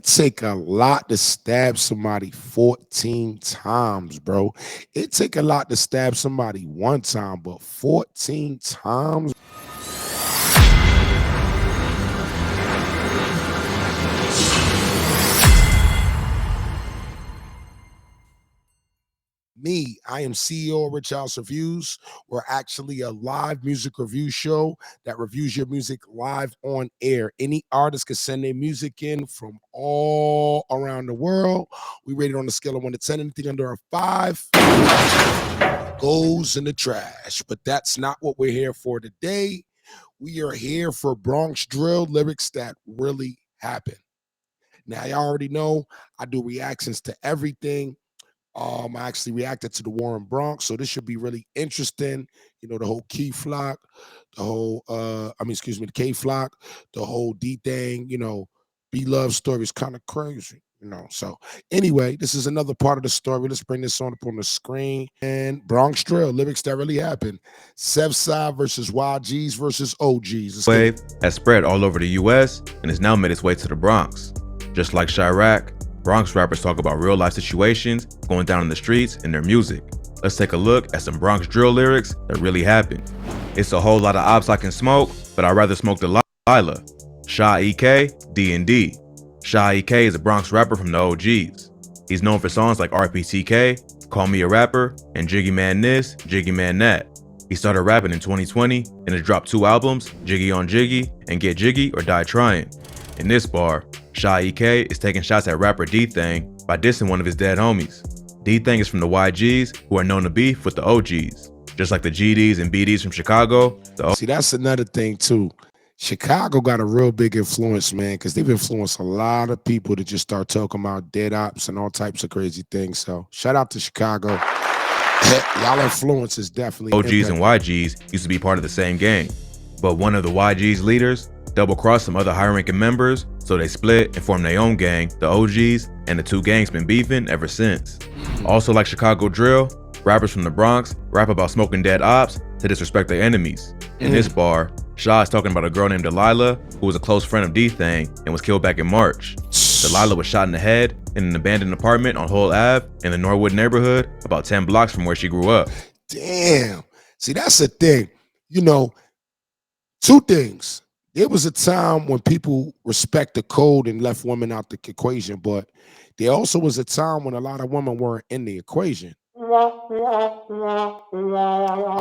Take a lot to stab somebody 14 times, bro. It take a lot to stab somebody one time, but 14 times. Me, I am CEO of Rich House Reviews. We're actually a live music review show that reviews your music live on air. Any artist can send their music in from all around the world. We rate it on a scale of 1 to 10. Anything under a 5 goes in the trash. But that's not what we're here for today. We are here for Bronx Drill lyrics that really happen. Now, y'all already know I do reactions to everything. I actually reacted to the war in Bronx, so this should be really interesting. You know, the whole Key Flock, the whole the K Flock, the whole D thing, B Love story is kind of crazy, So anyway, this is another part of the story. Let's bring this on up on the screen. And Bronx Drill, lyrics that really happened. SevSide versus YGs versus OGs. Wave has spread all over the US and has now made its way to the Bronx. Just like Chirac, Bronx rappers talk about real life situations going down in the streets in their music. Let's take a look at some Bronx drill lyrics that really happened. It's a whole lot of ops I can smoke, but I'd rather smoke Delilah. Sha EK, D&D. Sha EK is a Bronx rapper from the OGs. He's known for songs like RPTK, Call Me a Rapper, and Jiggy Man This, Jiggy Man That. He started rapping in 2020 and has dropped 2 albums, Jiggy on Jiggy and Get Jiggy or Die Trying. In this bar, Sha EK is taking shots at rapper D-Thang by dissing one of his dead homies. D-Thang is from the YGs, who are known to beef with the OGs. Just like the GDs and BDs from Chicago. See, that's another thing too. Chicago got a real big influence, man, because they've influenced a lot of people to just start talking about dead ops and all types of crazy things. So shout out to Chicago. Y'all influence is definitely OGs and YGs used to be part of the same gang. But one of the YG's leaders double-crossed some other high-ranking members, so they split and formed their own gang, the OGs, and the 2 gangs been beefing ever since. Also like Chicago drill, rappers from the Bronx rap about smoking dead ops to disrespect their enemies. In this bar, Sha is talking about a girl named Delilah who was a close friend of D-Thang and was killed back in March. Delilah was shot in the head in an abandoned apartment on Hull Ave in the Norwood neighborhood, about 10 blocks from where she grew up. Damn. See, that's the thing. 2 things. There was a time when people respect the code and left women out the equation, but there also was a time when a lot of women weren't in the equation.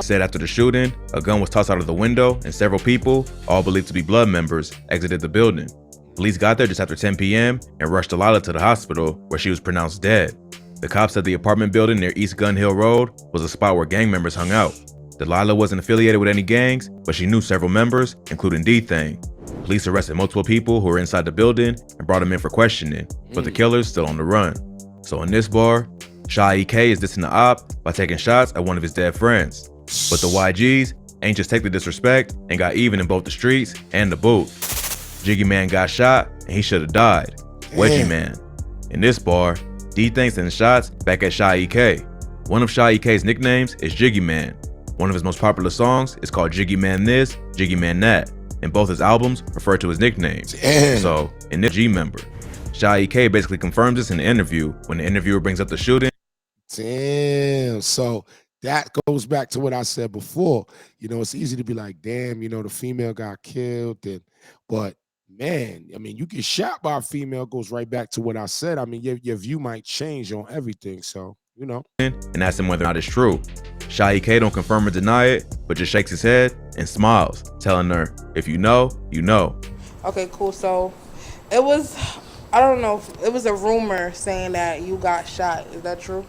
Said after the shooting, a gun was tossed out of the window and several people, all believed to be blood members, exited the building. Police got there just after 10 p.m. and rushed Delilah to the hospital where she was pronounced dead. The cops said the apartment building near East Gun Hill Road was a spot where gang members hung out. Delilah wasn't affiliated with any gangs, but she knew several members, including D-Thang. Police arrested multiple people who were inside the building and brought them in for questioning, but the killer's still on the run. So in this bar, Sha EK is dissing the op by taking shots at one of his dead friends. But the YGs ain't just take the disrespect and got even in both the streets and the booth. Jiggy Man got shot and he should have died. Wedgie Man. In this bar, D-Thang sending shots back at Sha EK. One of Sha EK's nicknames is Jiggy Man. One of his most popular songs is called Jiggy Man This, Jiggy Man That, and both his albums refer to his nicknames. So, in this G member, Sha EK basically confirms this in the interview when the interviewer brings up the shooting. Damn. So that goes back to what I said before. It's easy to be like, damn, the female got killed, but man, you get shot by a female goes right back to what I said. Your view might change on everything. So, and asked him whether or not it's true. Sha EK don't confirm or deny it, but just shakes his head and smiles, telling her, if you know, you know. Okay, cool. So it was, I don't know, it was a rumor saying that you got shot. Is that true?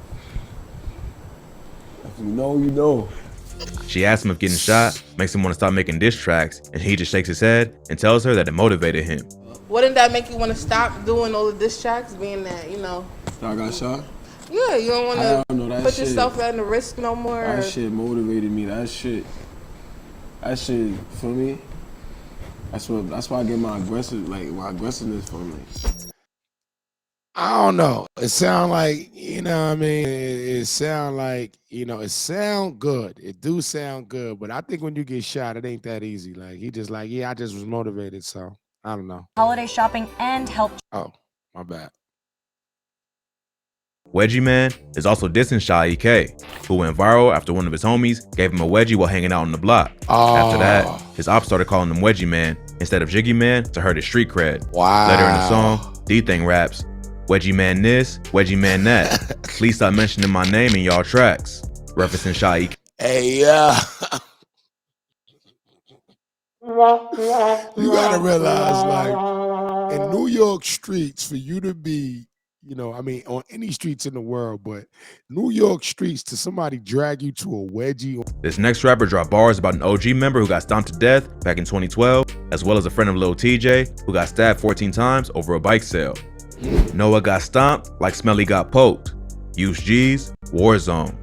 If you know, you know. She asks him if getting shot makes him want to stop making diss tracks, and he just shakes his head and tells her that it motivated him. Wouldn't that make you want to stop doing all the diss tracks, being that, I got shot? Yeah, you don't want to put yourself at the risk no more. That shit motivated me. That shit for me. That's why I get my aggressiveness from it. I don't know. It sound like, it sound like, it sound good. It do sound good, but I think when you get shot, it ain't that easy. Like, he just like, yeah, I just was motivated, so I don't know. Holiday shopping and help. Oh, My bad. Wedgie Man is also dissing Shy EK, who went viral after one of his homies gave him a wedgie while hanging out on the block. After that, his ops started calling him Wedgie Man instead of Jiggy Man to hurt his street cred. Wow. Later in the song, D-Thang raps, Wedgie Man this, Wedgie Man that. Please stop mentioning my name in y'all tracks. Referencing Shy EK. Hey, yeah. You gotta realize, like, in New York streets, for you to be, you know, I mean, on any streets in the world, but New York streets, to somebody drag you to a wedgie. This next rapper dropped bars about an OG member who got stomped to death back in 2012, as well as a friend of Lil TJ who got stabbed 14 times over a bike sale. Noah got stomped like Smelly got poked. Use G's, Warzone.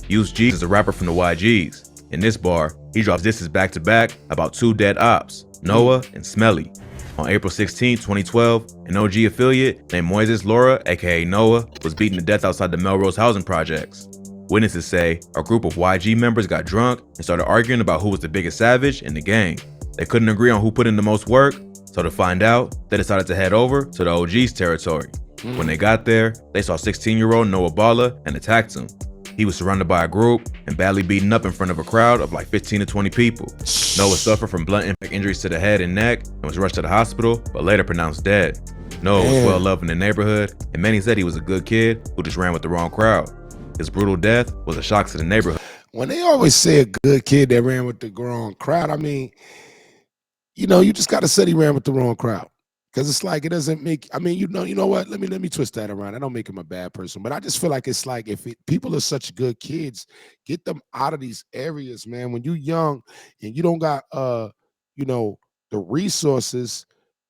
Use G's is a rapper from the YGs. In this bar, he drops disses back to back about two dead ops, Noah and Smelly. On April 16, 2012, an OG affiliate named Moises Laura, aka Noah, was beaten to death outside the Melrose housing projects. Witnesses say a group of YG members got drunk and started arguing about who was the biggest savage in the gang. They couldn't agree on who put in the most work, so to find out, they decided to head over to the OG's territory. When they got there, they saw 16-year-old Noah Balla and attacked him. He was surrounded by a group and badly beaten up in front of a crowd of like 15 to 20 people. Noah suffered from blunt impact injuries to the head and neck and was rushed to the hospital, but later pronounced dead. Noah was well loved in the neighborhood, and many said he was a good kid who just ran with the wrong crowd. His brutal death was a shock to the neighborhood. When they always say a good kid that ran with the wrong crowd, I mean, you know, you just gotta say he ran with the wrong crowd. Because it's like, it doesn't make, I mean, you know what? Let me twist that around. I don't make him a bad person, but I just feel like it's like, if people are such good kids, get them out of these areas, man. When you're young and you don't got, you know, the resources,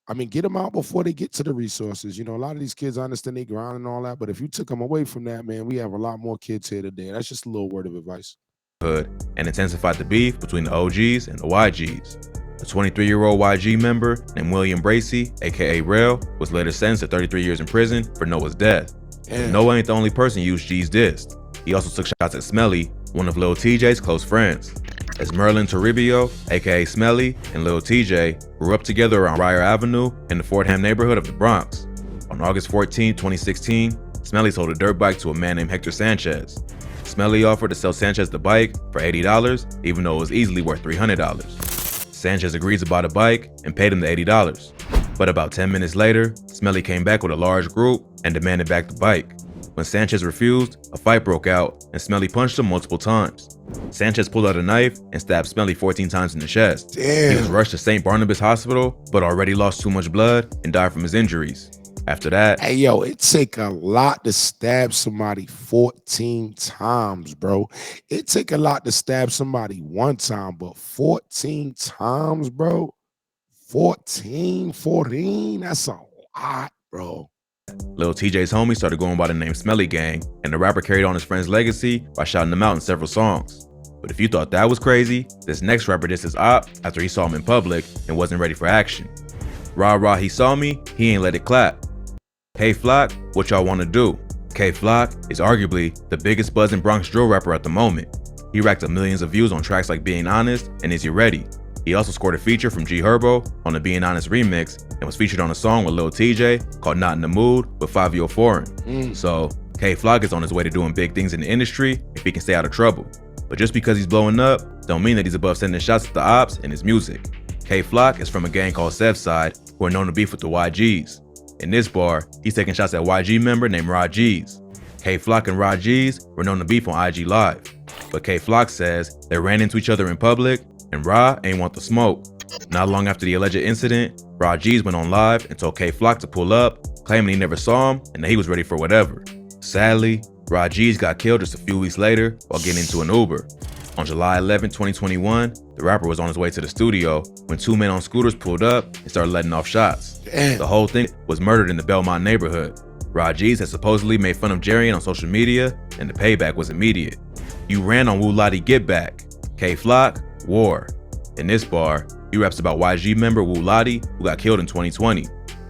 I mean, get them out before they get to the resources. You know, a lot of these kids, I understand they grind and all that, but if you took them away from that, man, we have a lot more kids here today. That's just a little word of advice. And intensified the beef between the OGs and the YGs. A 23-year-old YG member named William Bracey, aka Rail, was later sentenced to 33 years in prison for Noah's death. Noah ain't the only person used G's dissed. He also took shots at Smelly, one of Lil TJ's close friends. As Merlin Toribio, aka Smelly, and Lil TJ grew up together around Ryer Avenue in the Fordham neighborhood of the Bronx. On August 14, 2016, Smelly sold a dirt bike to a man named Hector Sanchez. Smelly offered to sell Sanchez the bike for $80, even though it was easily worth $300. Sanchez agreed to buy the bike and paid him the $80. But about 10 minutes later, Smelly came back with a large group and demanded back the bike. When Sanchez refused, a fight broke out and Smelly punched him multiple times. Sanchez pulled out a knife and stabbed Smelly 14 times in the chest. He was rushed to St. Barnabas Hospital, but already lost too much blood and died from his injuries. After that, hey, yo, it take a lot to stab somebody 14 times, bro. It take a lot to stab somebody one time, but 14 times, bro. 14, that's a lot, bro. Lil TJ's homie started going by the name Smelly Gang, and the rapper carried on his friend's legacy by shouting them out in several songs. But if you thought that was crazy, this next rapper dissed his op after he saw him in public and wasn't ready for action. Rah rah, he saw me, he ain't let it clap. K Flock, what y'all wanna do? K Flock is arguably the biggest buzzing Bronx Drill rapper at the moment. He racked up millions of views on tracks like Being Honest and Is You Ready? He also scored a feature from G Herbo on the Being Honest remix and was featured on a song with Lil TJ called Not in the Mood with Fabio Foreign. So K Flock is on his way to doing big things in the industry if he can stay out of trouble. But just because he's blowing up, don't mean that he's above sending shots at the ops in his music. K Flock is from a gang called SevSide, who are known to beef with the YGs. In this bar, he's taking shots at YG member named Rod G's. K Flock and Rod G's were known to beef on IG Live. But K Flock says they ran into each other in public and Rod ain't want the smoke. Not long after the alleged incident, Rod G's went on live and told K Flock to pull up, claiming he never saw him and that he was ready for whatever. Sadly, Rod G's got killed just a few weeks later while getting into an Uber. On July 11, 2021, the rapper was on his way to the studio when two men on scooters pulled up and started letting off shots. The whole thing was murdered in the Belmont neighborhood. Rod G's had supposedly made fun of Jarian on social media, and the payback was immediate. You ran on Wu Lottie Get Back. K Flock, War. In this bar, he raps about YG member Wu Lottie, who got killed in 2020.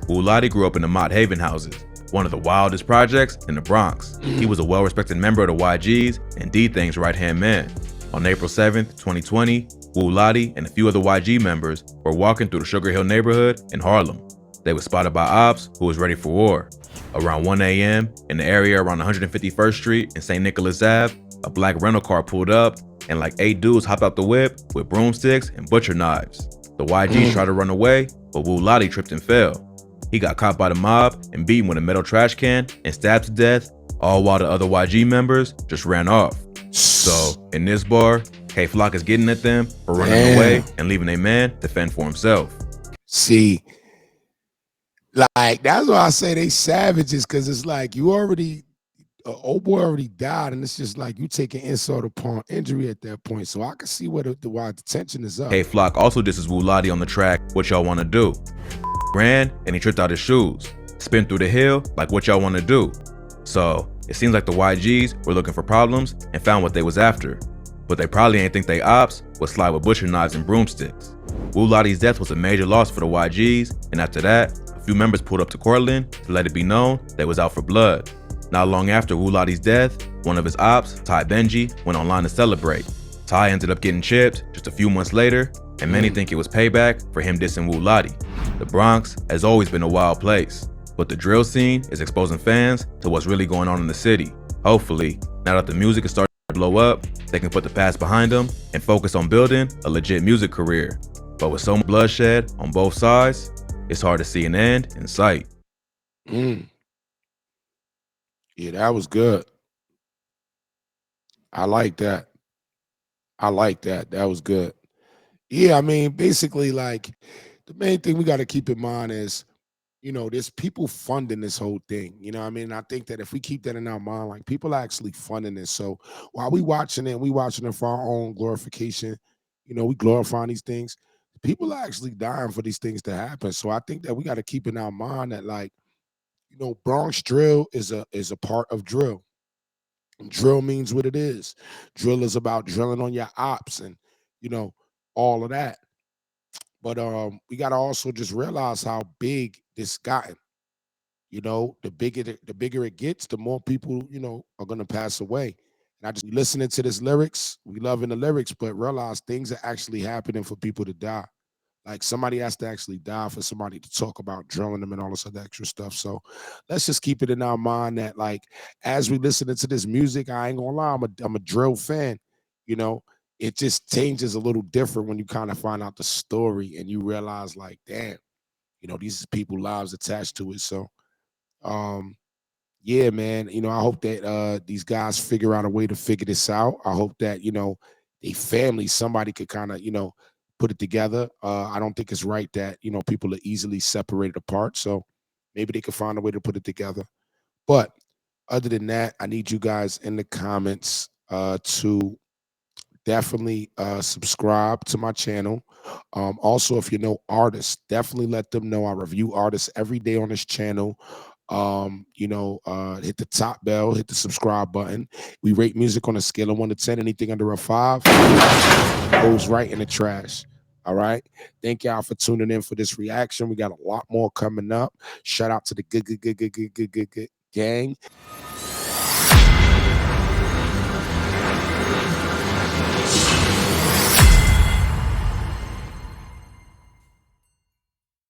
Wu Lottie grew up in the Mott Haven houses, one of the wildest projects in the Bronx. He was a well-respected member of the YGs and D-Thang's right-hand man. On April 7th, 2020, Wu Lottie and a few other YG members were walking through the Sugar Hill neighborhood in Harlem. They were spotted by ops who was ready for war. Around 1 a.m., in the area around 151st Street and St. Nicholas Ave, a black rental car pulled up and like 8 dudes hopped out the whip with broomsticks and butcher knives. The YGs tried to run away, but Wu Lottie tripped and fell. He got caught by the mob and beaten with a metal trash can and stabbed to death, all while the other YG members just ran off. So, in this bar, K-Flock is getting at them for running away and leaving a man to fend for himself. See, like, that's why I say they savages, because it's like you already, old boy already died, and it's just like you taking insult upon injury at that point. So I can see why the tension is up. K-Flock also disses Wu Lottie on the track, what y'all want to do? Ran, and he tripped out his shoes. Spin through the hill, like what y'all want to do? So, it seems like the YGs were looking for problems and found what they was after. But they probably ain't think they ops would slide with butcher knives and broomsticks. Wu Lottie's death was a major loss for the YGs, and after that, a few members pulled up to Cortland to let it be known they was out for blood. Not long after Wu Lottie's death, one of his ops, Ty Benji, went online to celebrate. Ty ended up getting chipped just a few months later, and many think it was payback for him dissing Wu Lottie. The Bronx has always been a wild place, but the drill scene is exposing fans to what's really going on in the city. Hopefully, now that the music is starting to blow up, they can put the past behind them and focus on building a legit music career. But with so much bloodshed on both sides, it's hard to see an end in sight. Yeah, that was good. I like that. That was good. Yeah, I mean, basically, like, the main thing we got to keep in mind is, there's people funding this whole thing. You know what I mean? I think that if we keep that in our mind, like, people are actually funding this. So while we watching it for our own glorification, we glorifying these things. People are actually dying for these things to happen. So I think that we got to keep in our mind that, like, Bronx Drill is a part of drill. Drill means what it is. Drill is about drilling on your ops and, all of that. But we got to also just realize how big this gotten. The bigger it gets, the more people, are gonna pass away. And we listening to this lyrics, we loving the lyrics, but realize things are actually happening for people to die. Like, somebody has to actually die for somebody to talk about drilling them and all this other extra stuff. So let's just keep it in our mind that, like, as we listening to this music, I ain't gonna lie, I'm a drill fan. It just changes a little different when you kind of find out the story and you realize, like, damn, these people lives attached to it. So yeah, man, I hope that these guys figure out a way to figure this out. I hope that, a family, somebody could kind of, put it together. I don't think it's right that, people are easily separated apart. So maybe they could find a way to put it together. But other than that, I need you guys in the comments to definitely subscribe to my channel. Also, if you know artists, definitely let them know. I review artists every day on this channel. Hit the top bell, hit the subscribe button. We rate music on a scale of 1 to 10. Anything under a 5 goes right in the trash. All right. Thank y'all for tuning in for this reaction. We got a lot more coming up. Shout out to the good gang.